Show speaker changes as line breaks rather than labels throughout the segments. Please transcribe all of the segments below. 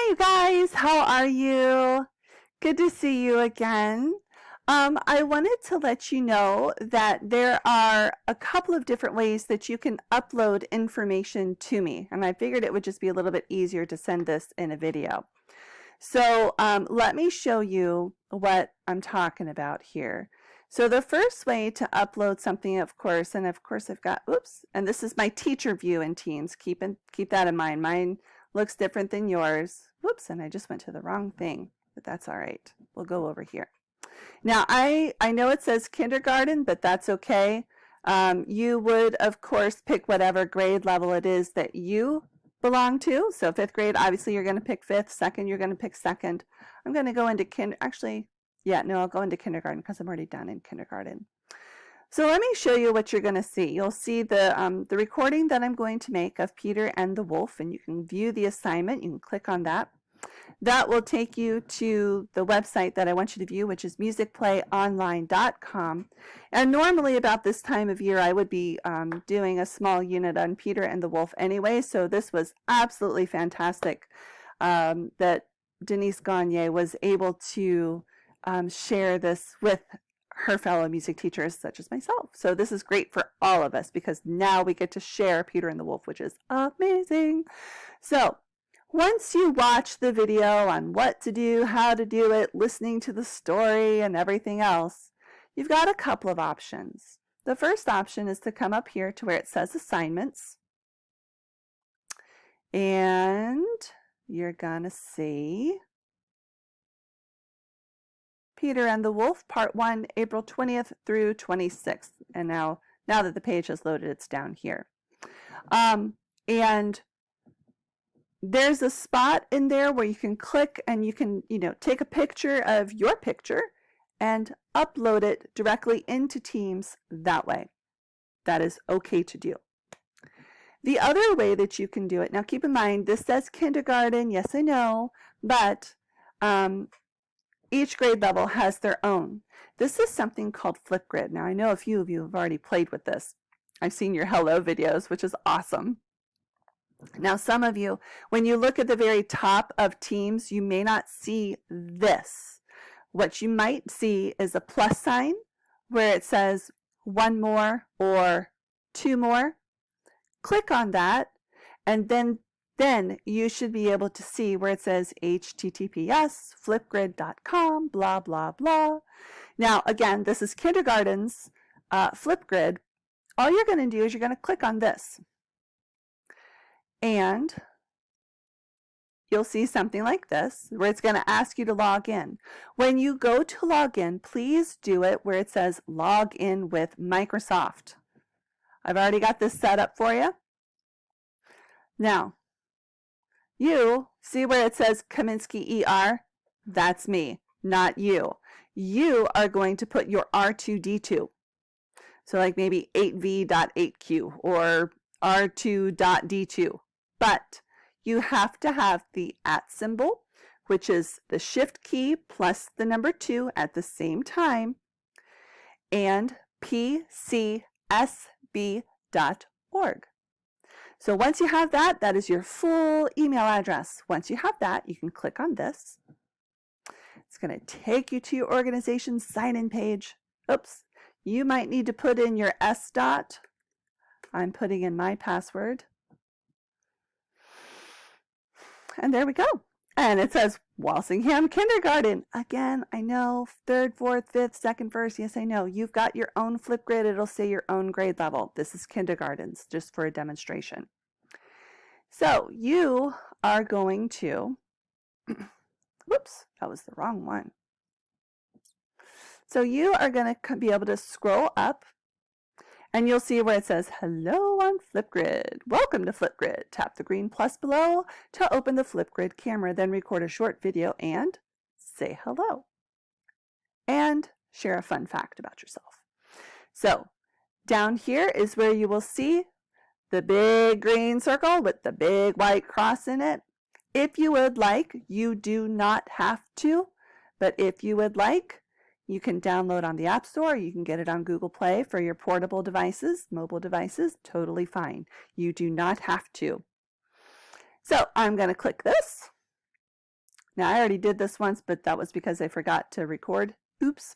Hi, you guys. How are you? Good to see you again. I wanted to let you know that there are a couple of different ways that you can upload information to me, and I figured it would just be a little bit easier to send this in a video. So let me show you what I'm talking about here. So the first way to upload something, of course, and of course I've got, oops, and this is my teacher view in Teams. Keep that in mind. Mine looks different than yours. Whoops, and I just went to the wrong thing, but that's all right. We'll go over here. Now, I know it says kindergarten, but that's okay. You would, of course, pick whatever grade level it is that you belong to. So 5th grade, obviously, you're going to pick 5th. 2nd, you're going to pick 2nd. I'm going to go into I'll go into kindergarten because I'm already done in kindergarten. So let me show you what you're going to see. You'll see the recording that I'm going to make of Peter and the Wolf, and you can view the assignment. You can click on that. That will take you to the website that I want you to view, which is musicplayonline.com. And normally about this time of year, I would be doing a small unit on Peter and the Wolf anyway, so this was absolutely fantastic that Denise Gagne was able to share this with her fellow music teachers such as myself. So this is great for all of us because now we get to share Peter and the Wolf, which is amazing. So once you watch the video on what to do, how to do it, listening to the story and everything else, you've got a couple of options. The first option is to come up here to where it says assignments, and you're gonna see Peter and the Wolf, Part 1, April 20th through 26th. And now that the page has loaded, it's down here. And there's a spot in there where you can click and you can, take a picture of your picture and upload it directly into Teams that way. That is okay to do. The other way that you can do it, now keep in mind, this says kindergarten, yes I know, but each grade level has their own. This is something called Flipgrid. Now I know a few of you have already played with this. I've seen your hello videos, which is awesome. Now some of you, when you look at the very top of Teams, you may not see this. What you might see is a plus sign where it says 1 more or 2 more. Click on that, and then you should be able to see where it says https flipgrid.com blah blah blah. Now again, this is kindergarten's Flipgrid. All you're going to do is you're going to click on this, and you'll see something like this where it's going to ask you to log in. When you go to log in, please do it where it says log in with Microsoft. I've already got this set up for you. Now, you see where it says Kaminsky ER? That's me, not you. You are going to put your R2D2. So like maybe 8v.8q or R2.D2. But you have to have the @ symbol, which is the shift key plus the number 2 at the same time, and pcsb.org. So once you have that, that is your full email address. Once you have that, you can click on this. It's going to take you to your organization's sign-in page. Oops, you might need to put in your S dot. I'm putting in my password. And there we go. And it says Walsingham Kindergarten. Again, I know, 3rd, 4th, 5th, 2nd, 1st. Yes, I know. You've got your own Flipgrid. It'll say your own grade level. This is kindergartens, just for a demonstration. So you are going to, whoops, that was the wrong one. So you are going to be able to scroll up, and you'll see where it says, hello on Flipgrid. Welcome to Flipgrid. Tap the green plus below to open the Flipgrid camera, then record a short video and say hello. And share a fun fact about yourself. So down here is where you will see the big green circle with the big white cross in it. If you would like, you do not have to, but if you would like, you can download on the App Store. You can get it on Google Play for your portable devices, mobile devices, totally fine. You do not have to. So I'm going to click this. Now I already did this once, but that was because I forgot to record. Oops.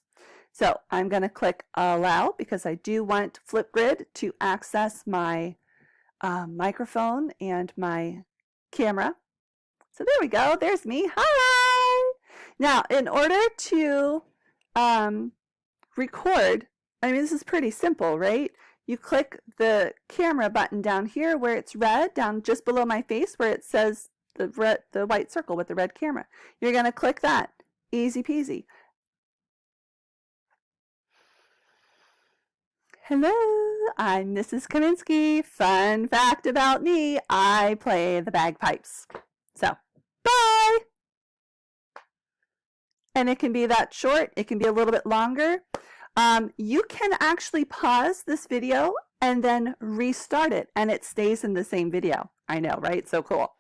So I'm going to click allow because I do want Flipgrid to access my microphone and my camera. So there we go. There's me. Hi! Now, in order to record, I mean, this is pretty simple, right? You click the camera button down here where it's red, down just below my face where it says the white circle with the red camera. You're going to click that. Easy peasy. Hello, I'm Mrs. Kaminsky. Fun fact about me, I play the bagpipes. So, bye! And it can be that short, it can be a little bit longer. You can actually pause this video and then restart it, and it stays in the same video. I know, right? So cool.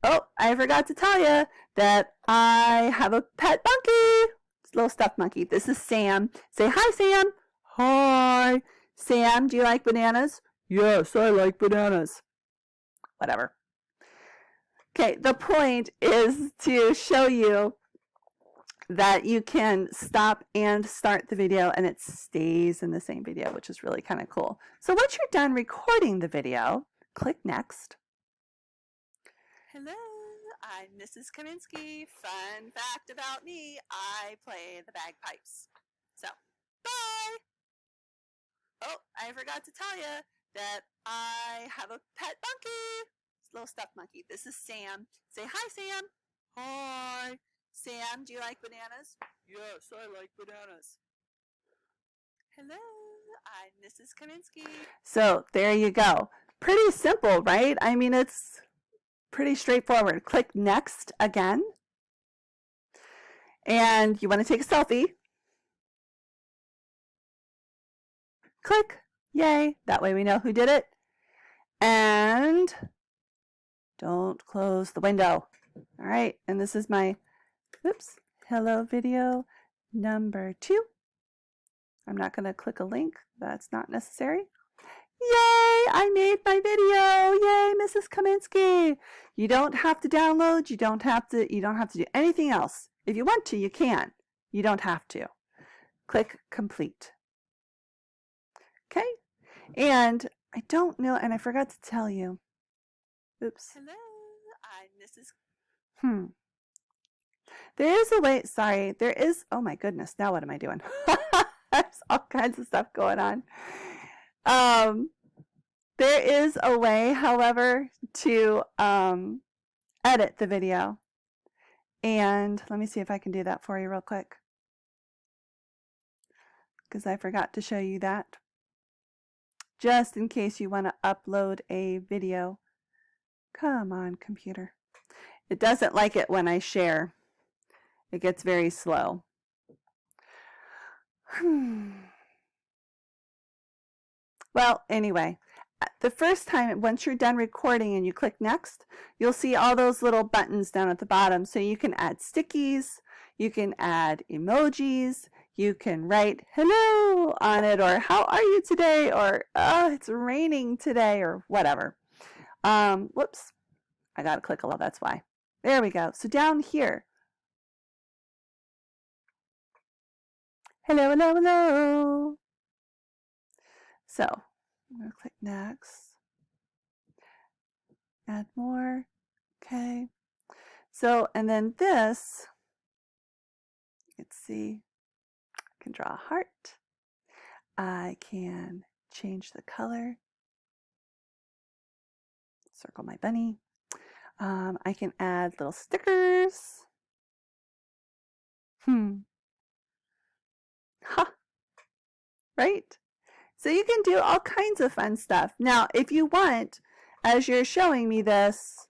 Oh, I forgot to tell you that I have a pet monkey. It's a little stuffed monkey. This is Sam. Say hi, Sam. Hi. Sam, do you like bananas? Yes, I like bananas. Whatever. Okay, the point is to show you that you can stop and start the video and it stays in the same video, which is really kind of cool. So once you're done recording the video, click next. Hello, I'm Mrs. Kaminsky. Fun fact about me, I play the bagpipes. So, bye! Oh, I forgot to tell you that I have a pet monkey. It's a little stuffed monkey. This is Sam. Say hi, Sam. Hi. Sam, do you like bananas? Yes, I like bananas. Hello, I'm Mrs. Kaminsky. So there you go. Pretty simple, right? I mean, it's pretty straightforward. Click next again. And you want to take a selfie. Click. Yay. That way we know who did it. And don't close the window. All right. And this is my, oops, hello video number 2. I'm not going to click a link. That's not necessary. Yay! I made my video. Yay, Mrs. Kaminsky. You don't have to download. You don't have to do anything else. If you want to, you can. You don't have to. Click complete. Okay? And I don't know, and I forgot to tell you. Oops. Hello, I'm Mrs. There is a way, sorry, there is, oh my goodness, now what am I doing? There's all kinds of stuff going on. There is a way, however, to edit the video. And let me see if I can do that for you real quick, because I forgot to show you that. Just in case you want to upload a video. Come on, computer. It doesn't like it when I share. It gets very slow. Well, anyway, the first time, once you're done recording and you click next, you'll see all those little buttons down at the bottom. So you can add stickies, you can add emojis, you can write hello on it, or how are you today, or oh, it's raining today, or whatever. Whoops, I gotta click a lot, that's why. There we go. So down here, hello, hello, hello. So I'm going to click next. Add more. Okay. So, and then this, let's see, I can draw a heart. I can change the color. Circle my bunny. I can add little stickers. Ha! Right? So you can do all kinds of fun stuff. Now, if you want, as you're showing me this,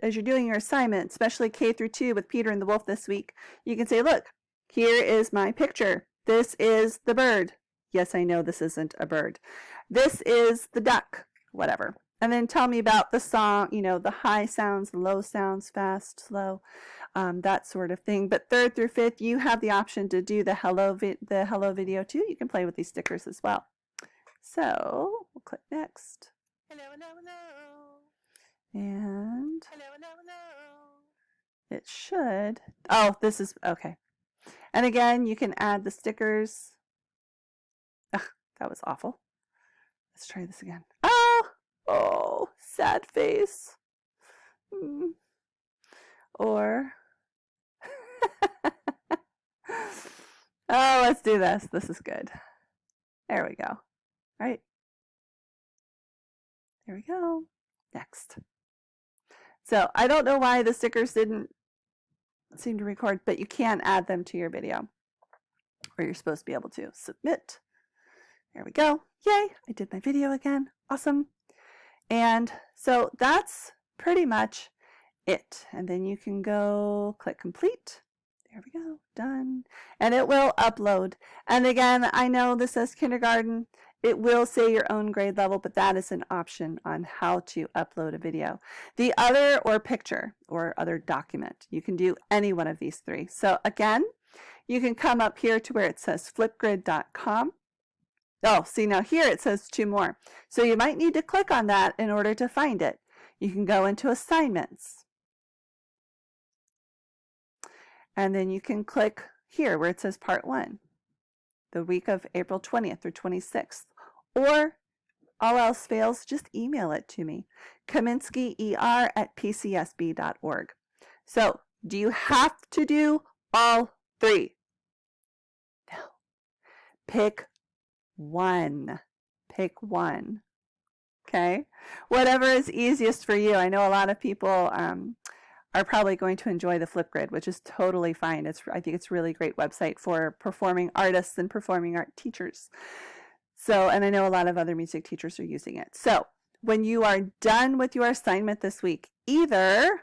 as you're doing your assignment, especially K through 2 with Peter and the Wolf this week, you can say, look, here is my picture. This is the bird. Yes, I know this isn't a bird. This is the duck, whatever. And then tell me about the song, you know, the high sounds, the low sounds, fast, slow, that sort of thing. But 3rd through 5th, you have the option to do the hello video too. You can play with these stickers as well. So we'll click next. Hello, hello, hello. And hello, hello, hello. It should. Oh, this is okay. And again, you can add the stickers. Ugh, that was awful. Let's try this again. Oh, sad face. Or, oh, let's do this. This is good. There we go. All right. There we go. Next. So I don't know why the stickers didn't seem to record, but you can add them to your video, or you're supposed to be able to. Submit. There we go. Yay, I did my video again. Awesome. And so that's pretty much it. And then you can go click complete. There we go. Done. And it will upload. And again, I know this says kindergarten. It will say your own grade level, but that is an option on how to upload a video. The other, or picture, or other document. You can do any one of these three. So again, you can come up here to where it says flipgrid.com. Oh, see, now here it says 2 more. So you might need to click on that in order to find it. You can go into assignments. And then you can click here where it says part 1, the week of April 20th or 26th. Or all else fails, just email it to me, kaminskyer@pcsb.org. So do you have to do all 3? No. Pick one. Pick one. Okay? Whatever is easiest for you. I know a lot of people are probably going to enjoy the Flipgrid, which is totally fine. I think it's a really great website for performing artists and performing art teachers. So, and I know a lot of other music teachers are using it. So when you are done with your assignment this week, either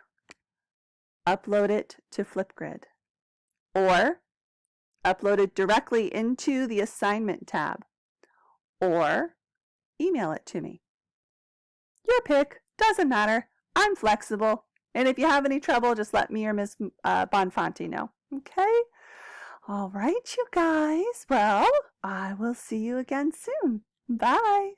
upload it to Flipgrid or upload it directly into the assignment tab or email it to me. Your pick, doesn't matter. I'm flexible. And if you have any trouble, just let me or Ms. Bonfanti know. Okay? All right, you guys. Well, I will see you again soon. Bye.